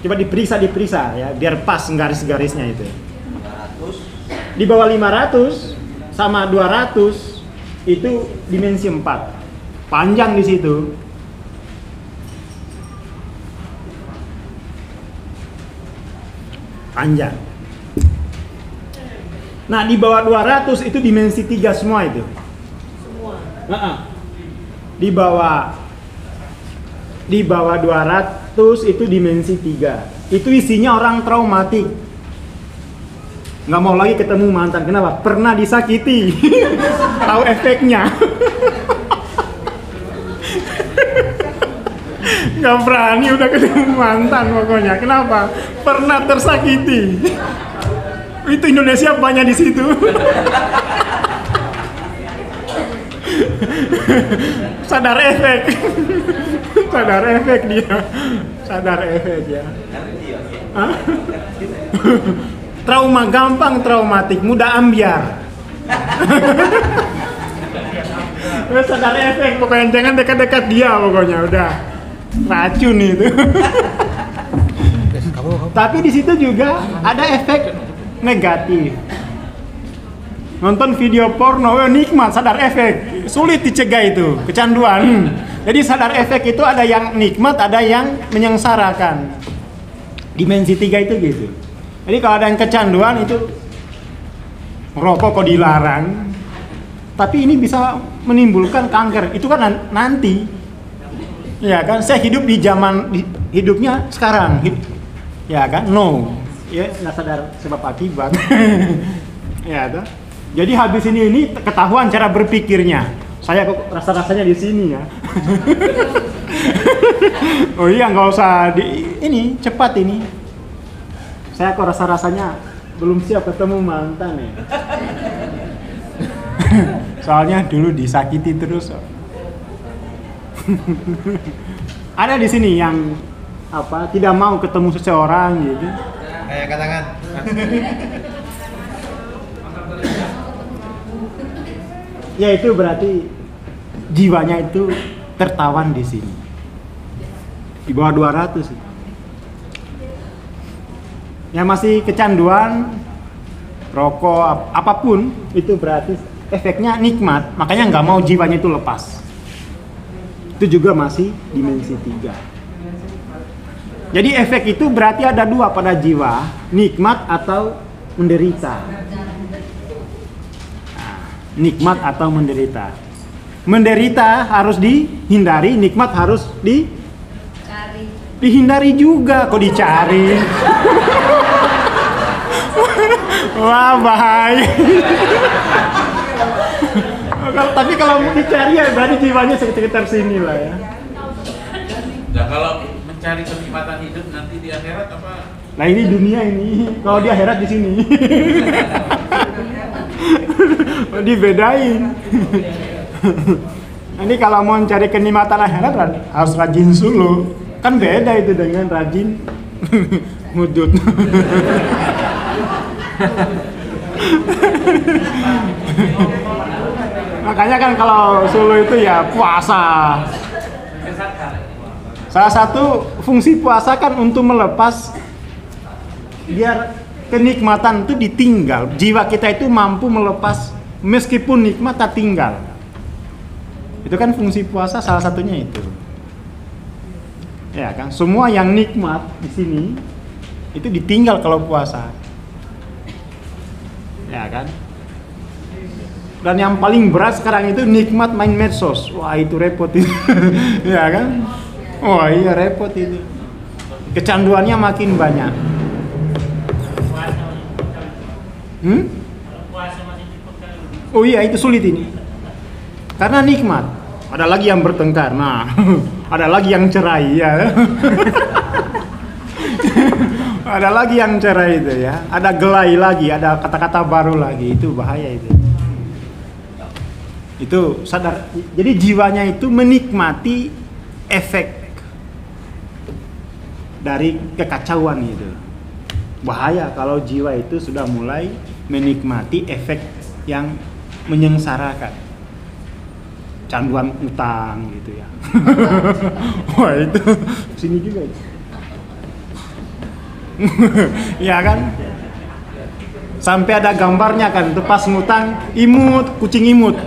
Coba diperiksa ya, biar pas garis-garisnya itu. 500. Di bawah 500 sama 200 itu dimensi 4. Panjang di situ. Panjang. Nah, di bawah 200 itu dimensi 3 semua itu. Semua. Di bawah 200 itu dimensi 3. Itu isinya orang traumatik. Nggak mau lagi ketemu mantan. Kenapa? Pernah disakiti. Tahu efeknya. Nggak berani udah ketemu mantan pokoknya. Kenapa? Pernah tersakiti. Itu Indonesia banyak di situ. Sadar efek. Sadar efek dia. Sadar efek ya. Hah? Trauma gampang traumatik, mudah ambiar. Sadar efek pokoknya, jangan dekat-dekat dia pokoknya, udah racun itu. Tapi di situ juga ada efek negatif. Nonton video porno, nikmat, sadar efek, sulit dicegah itu, kecanduan. Jadi sadar efek itu ada yang nikmat, ada yang menyengsarakan. Dimensi 3 itu gitu. Jadi kalau ada yang kecanduan itu rokok kok dilarang, tapi ini bisa menimbulkan kanker. Itu kan nanti, ya kan? Saya hidup di zaman hidupnya sekarang, ya kan? No, ya nggak sadar sebab akibat. Ya, kan? Jadi habis ini ketahuan cara berpikirnya. Saya kok rasa-rasanya di sini ya. Oh iya, nggak usah ini cepat ini. Saya kok rasa-rasanya belum siap ketemu mantan ya. Soalnya dulu disakiti terus. Ada di sini yang tidak mau ketemu seseorang gitu. Kayak katakan. Ya itu berarti jiwanya itu tertawan di sini. Di bawah 200 sih. Yang masih kecanduan rokok apapun itu berarti efeknya nikmat, makanya nggak mau jiwanya itu lepas. Itu juga masih dimensi 3. Jadi efek itu berarti ada 2 pada jiwa, nikmat atau menderita. Nah, nikmat atau menderita. Menderita harus dihindari, nikmat harus dihindari juga, kok dicari. Wah, bahaya. Tapi kalau mau dicari ya berarti jiwanya sekitar sini lah ya. Nah, kalau mencari kenikmatan hidup nanti di akhirat apa? Nah, ini dunia ini. Kalau di akhirat di sini. Dibedain. Ini kalau mau mencari kenikmatan akhirat harus rajin sulu. Kan beda itu dengan rajin ngudut. Makanya kan kalau sulu itu ya puasa. Salah satu fungsi puasa kan untuk melepas, biar kenikmatan itu ditinggal. Jiwa kita itu mampu melepas meskipun nikmat tak tinggal. Itu kan fungsi puasa salah satunya itu. Ya kan, semua yang nikmat di sini itu ditinggal kalau puasa. Ya kan? Dan yang paling berat sekarang itu nikmat main medsos. Wah, itu repot itu. Ya kan? Wah, iya repot itu. Kecanduannya makin banyak. Oh iya, itu sulit ini. Karena nikmat. Ada lagi yang bertengkar. Nah, ada lagi yang cerai ya. Ada lagi yang cerai itu ya. Ada gelai lagi, ada kata-kata baru lagi. Itu bahaya itu. Itu sadar. Jadi jiwanya itu menikmati efek dari kekacauan itu. Bahaya kalau jiwa itu sudah mulai menikmati efek yang menyengsarakan. Canduan utang gitu ya. Wah, itu sini juga itu. Ya kan? Sampai ada gambarnya kan, itu pas ngutang imut, kucing imut.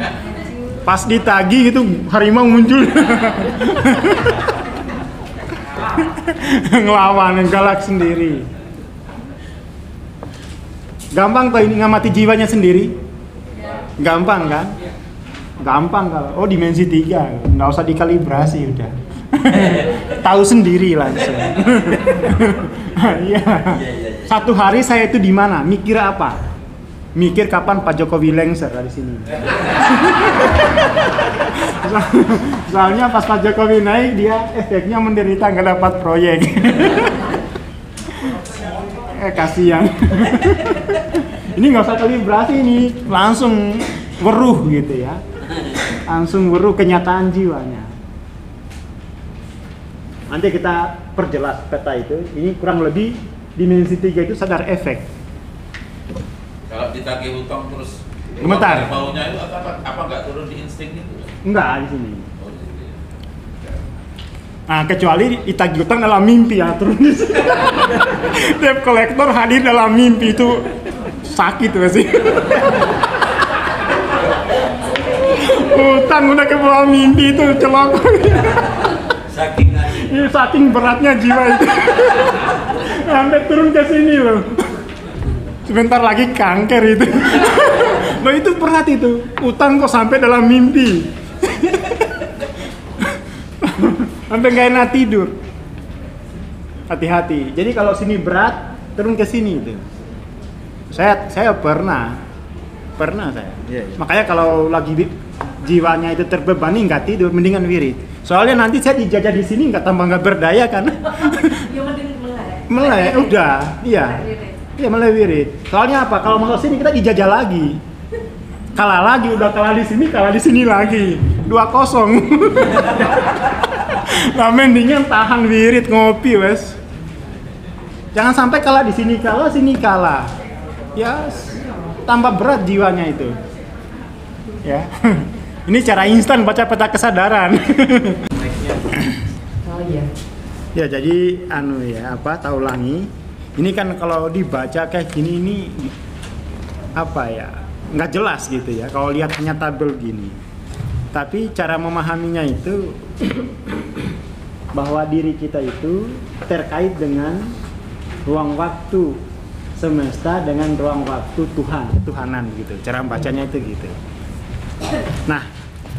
Pas ditagih itu harimau muncul. Ngelawan, galak sendiri. Gampang tuh ini ngamati jiwanya sendiri? Gampang kan? Gampang kalau, oh dimensi 3, nggak usah dikalibrasi udah. Tahu sendiri langsung. Iya. Satu hari saya itu di mana? Mikir apa? Mikir kapan Pak Jokowi lengser dari sini. Soalnya pas Pak Jokowi naik dia efeknya menderita nggak dapat proyek. Kasihan. Ini nggak usah kalibrasi ini, langsung weruh gitu ya. Langsung weruh kenyataan jiwanya. Nanti kita perjelas peta itu. Ini kurang lebih dimensi 3 itu sadar efek. Kalau ditagih hutang terus Gemetar. baunya itu apa nggak turun di insting itu? Enggak di sini. Oh, di situ ya. Nah, kecuali ditagih hutang dalam mimpi ya, turun di sini. Debt collector hadir dalam mimpi itu sakit tuh sih. Hutang udah ke bawah mimpi itu celok. Saking beratnya jiwa itu. Sampai turun ke sini loh. Sebentar lagi kanker itu. Loh itu berat itu. Utang kok sampai dalam mimpi. Sampai nggak enak tidur. Hati-hati. Jadi kalau sini berat, turun ke sini itu. Saya pernah saya. Makanya kalau lagi jiwanya itu terbebani nggak tidur, mendingan wirid. Soalnya nanti saya dijajah di sini nggak tambah nggak berdaya kan? Ya mending Melek, udah, iya. Iya mulai wirid. Soalnya apa? Kalau masuk sini kita dijajah lagi. Kalah lagi, udah kalah di sini lagi. 2-0. Nah, mendingan tahan wirid ngopi, wes. Jangan sampai kalah di sini kalah. Ya, tambah berat jiwanya itu. Ya. Ini cara instan baca peta kesadaran. Oh iya. Ya, jadi tak ulangi. Ini kan kalau dibaca kayak gini ini nggak jelas gitu ya kalau lihat hanya tabel gini. Tapi cara memahaminya itu bahwa diri kita itu terkait dengan ruang waktu semesta dengan ruang waktu ketuhanan gitu. Cara bacanya itu gitu. Nah,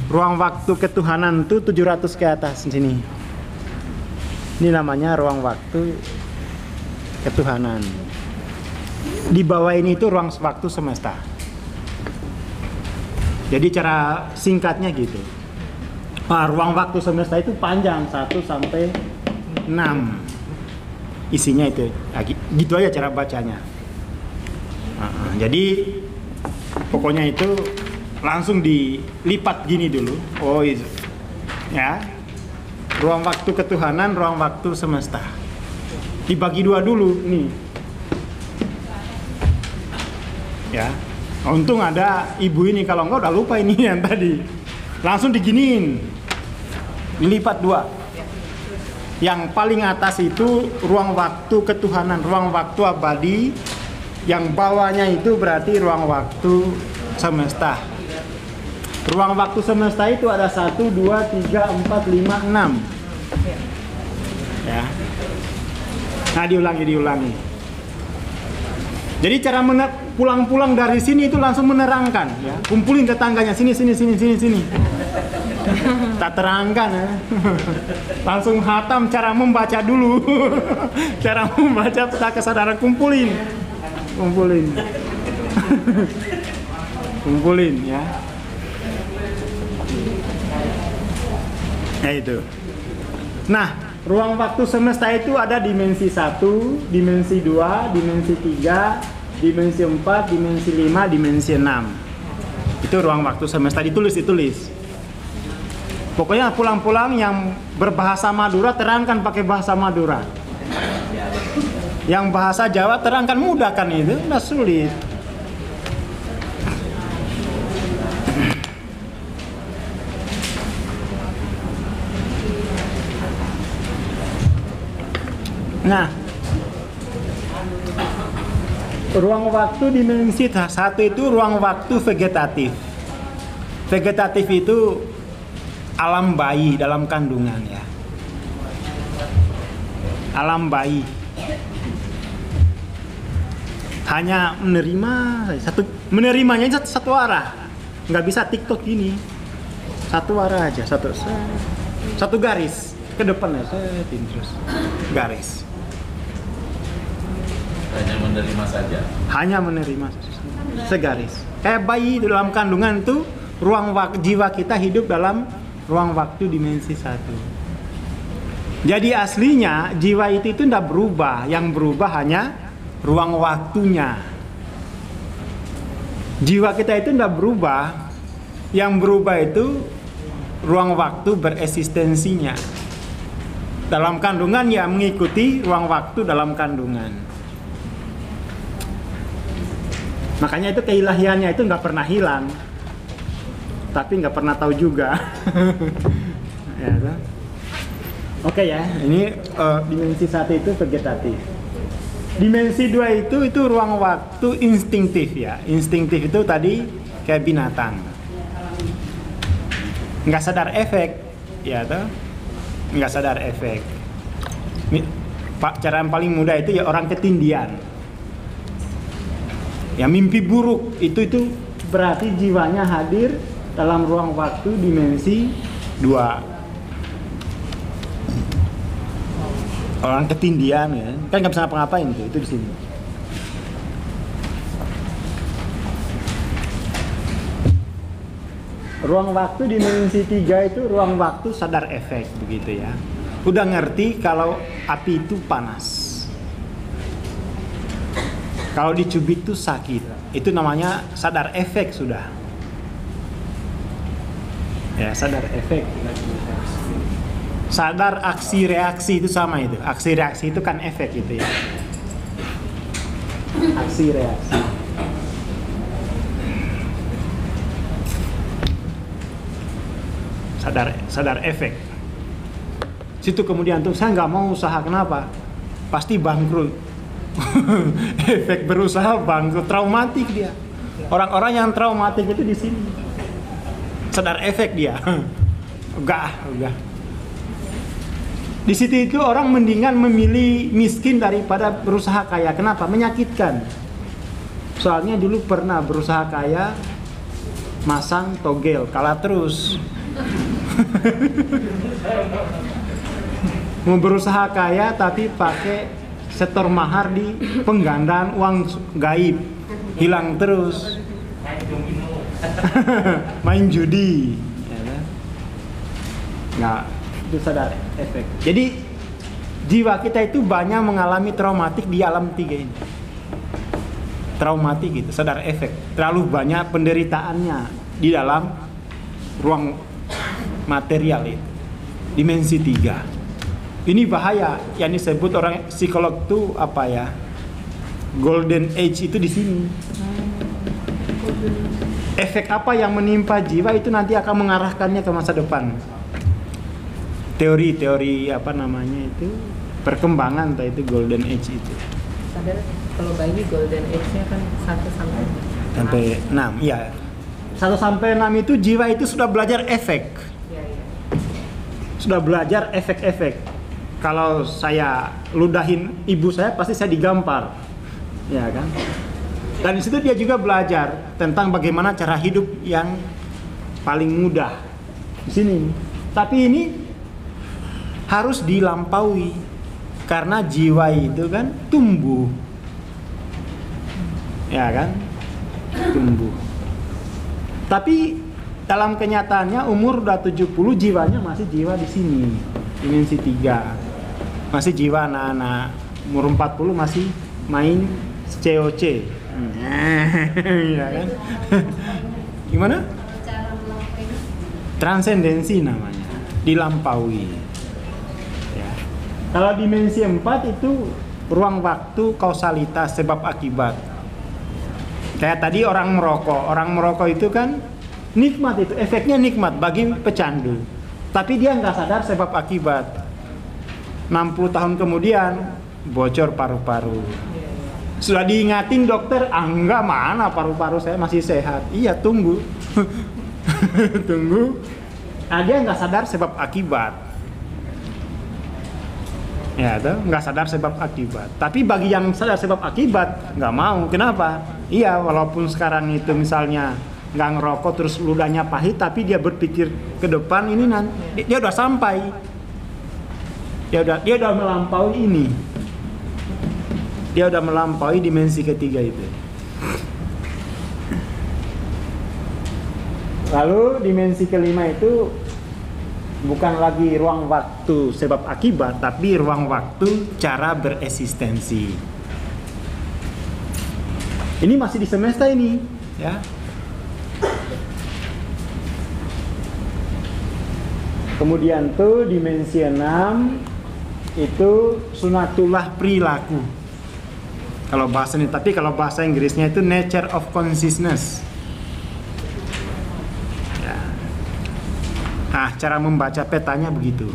ruang waktu ketuhanan itu 700 ke atas sini. Ini namanya ruang waktu ketuhanan. Di bawah ini itu ruang waktu semesta. Jadi cara singkatnya gitu. Ruang waktu semesta itu panjang 1 sampai 6. Isinya itu. Gitu aja cara bacanya. Jadi pokoknya itu langsung dilipat gini dulu. Oh itu. Ya. Ruang waktu ketuhanan, ruang waktu semesta. Dibagi 2 dulu nih. Ya. Untung ada ibu ini, kalau enggak udah lupa ini yang tadi. Langsung diginiin. Dilipat 2. Yang paling atas itu ruang waktu ketuhanan, ruang waktu abadi. Yang bawahnya itu berarti ruang waktu semesta. Ruang waktu semesta itu ada 1, 2, 3, 4, 5, 6. Ya. Nah, diulangi. Jadi cara pulang-pulang dari sini itu langsung menerangkan, ya. Kumpulin tetangganya sini. Tak terangkan ya. Langsung hatam cara membaca dulu. Cara membaca peta kesadaran kumpulin ya. Ya itu. Nah, ruang waktu semesta itu ada dimensi 1, dimensi 2, dimensi 3, dimensi 4, dimensi 5, dimensi 6. Itu ruang waktu semesta, ditulis. Pokoknya pulang-pulang yang berbahasa Madura terangkan pakai bahasa Madura. Yang bahasa Jawa terangkan mudah kan itu, nggak sulit. Nah, Ruang waktu dimensi satu itu ruang waktu vegetatif. Vegetatif itu alam bayi dalam kandungan ya. Alam bayi hanya menerimanya satu arah, nggak bisa TikTok gini, satu arah aja, satu garis ke depan ya, terus garis. Hanya menerima saja. Hanya menerima segaris. Kayak bayi di dalam kandungan itu ruang jiwa kita hidup dalam ruang waktu dimensi satu. Jadi aslinya jiwa itu tidak berubah, yang berubah hanya ruang waktunya. Jiwa kita itu tidak berubah, yang berubah itu ruang waktu bereksistensinya. Dalam kandungan ya mengikuti ruang waktu dalam kandungan. Makanya itu keilahiannya itu nggak pernah hilang, tapi nggak pernah tahu juga. Ya, oke ya, ini dimensi satu itu vegetatif. Dimensi dua itu ruang waktu instinktif ya. Instinktif itu tadi kayak binatang, nggak sadar efek, ya tuh, nggak sadar efek. Cara yang paling mudah itu ya orang ketindian. Ya mimpi buruk itu berarti jiwanya hadir dalam ruang waktu dimensi 2. Orang ketindian ya, kan nggak bisa ngapa-ngapain tuh, itu di sini. Ruang waktu dimensi 3 itu ruang waktu sadar efek begitu ya. Udah ngerti kalau api itu panas. Kalau dicubit itu sakit, itu namanya sadar efek sudah. Ya, sadar efek. Sadar aksi reaksi itu sama itu. Aksi reaksi itu kan efek itu ya. Aksi reaksi. Sadar efek. Situ kemudian tuh saya nggak mau usaha, kenapa? Pasti bangkrut. Efek berusaha bangkrut, traumatik dia. Orang-orang yang traumatik itu di sini. Sadar efek dia. Enggak. Di situ itu orang mendingan memilih miskin daripada berusaha kaya. Kenapa? Menyakitkan. Soalnya dulu pernah berusaha kaya, masang togel, kalah terus. Mau berusaha kaya tapi pakai setor mahar di penggandaan uang gaib, hilang terus. Main judi, ya kan? Nggak, itu sadar efek. Jadi jiwa kita itu banyak mengalami traumatik di alam 3 ini. Traumatik gitu, sadar efek. Terlalu banyak penderitaannya di dalam ruang material itu, dimensi 3. Ini bahaya, yang disebut orang psikolog itu apa ya? Golden age itu di sini. Efek apa yang menimpa jiwa itu nanti akan mengarahkannya ke masa depan. Teori-teori apa namanya itu perkembangan itu golden age itu. Sadar kalau bayi golden age-nya kan 1 sampai 6, ya. 1 sampai 6 itu jiwa itu sudah belajar efek. Ya. Sudah belajar efek-efek. Kalau saya ludahin ibu saya pasti saya digampar, ya kan? Dan di situ dia juga belajar tentang bagaimana cara hidup yang paling mudah di sini. Tapi ini harus dilampaui karena jiwa itu kan tumbuh, ya kan? Tumbuh. Tapi dalam kenyataannya umur udah 70 jiwanya masih jiwa di sini, dimensi 3. Masih jiwa anak-anak, umur 40 masih main COC. Ya kan? Gimana? Transendensi namanya, dilampaui. Ya. Kalau dimensi 4 itu ruang waktu kausalitas sebab akibat. Kayak tadi orang merokok itu kan nikmat, itu efeknya nikmat bagi pecandu. Tapi dia nggak sadar sebab akibat. 60 tahun kemudian bocor paru-paru. Sudah diingatin dokter, enggak, mana paru-paru saya masih sehat. Iya, tunggu. Tunggu. Dia nggak sadar sebab akibat. Ya, tuh nggak sadar sebab akibat. Tapi bagi yang sadar sebab akibat, nggak mau. Kenapa? Iya, walaupun sekarang itu misalnya nggak ngerokok terus ludahnya pahit, tapi dia berpikir ke depan ini nanti dia udah sampai. Dia udah melampaui ini. Dia udah melampaui dimensi ketiga itu. Lalu dimensi kelima itu bukan lagi ruang waktu sebab akibat, tapi ruang waktu cara bereksistensi. Ini masih di semesta ini, ya. Kemudian tuh dimensi 6 itu sunatullah perilaku. Kalau bahasa ini, tapi kalau bahasa Inggrisnya itu nature of consciousness. Ya. Nah, cara membaca petanya begitu.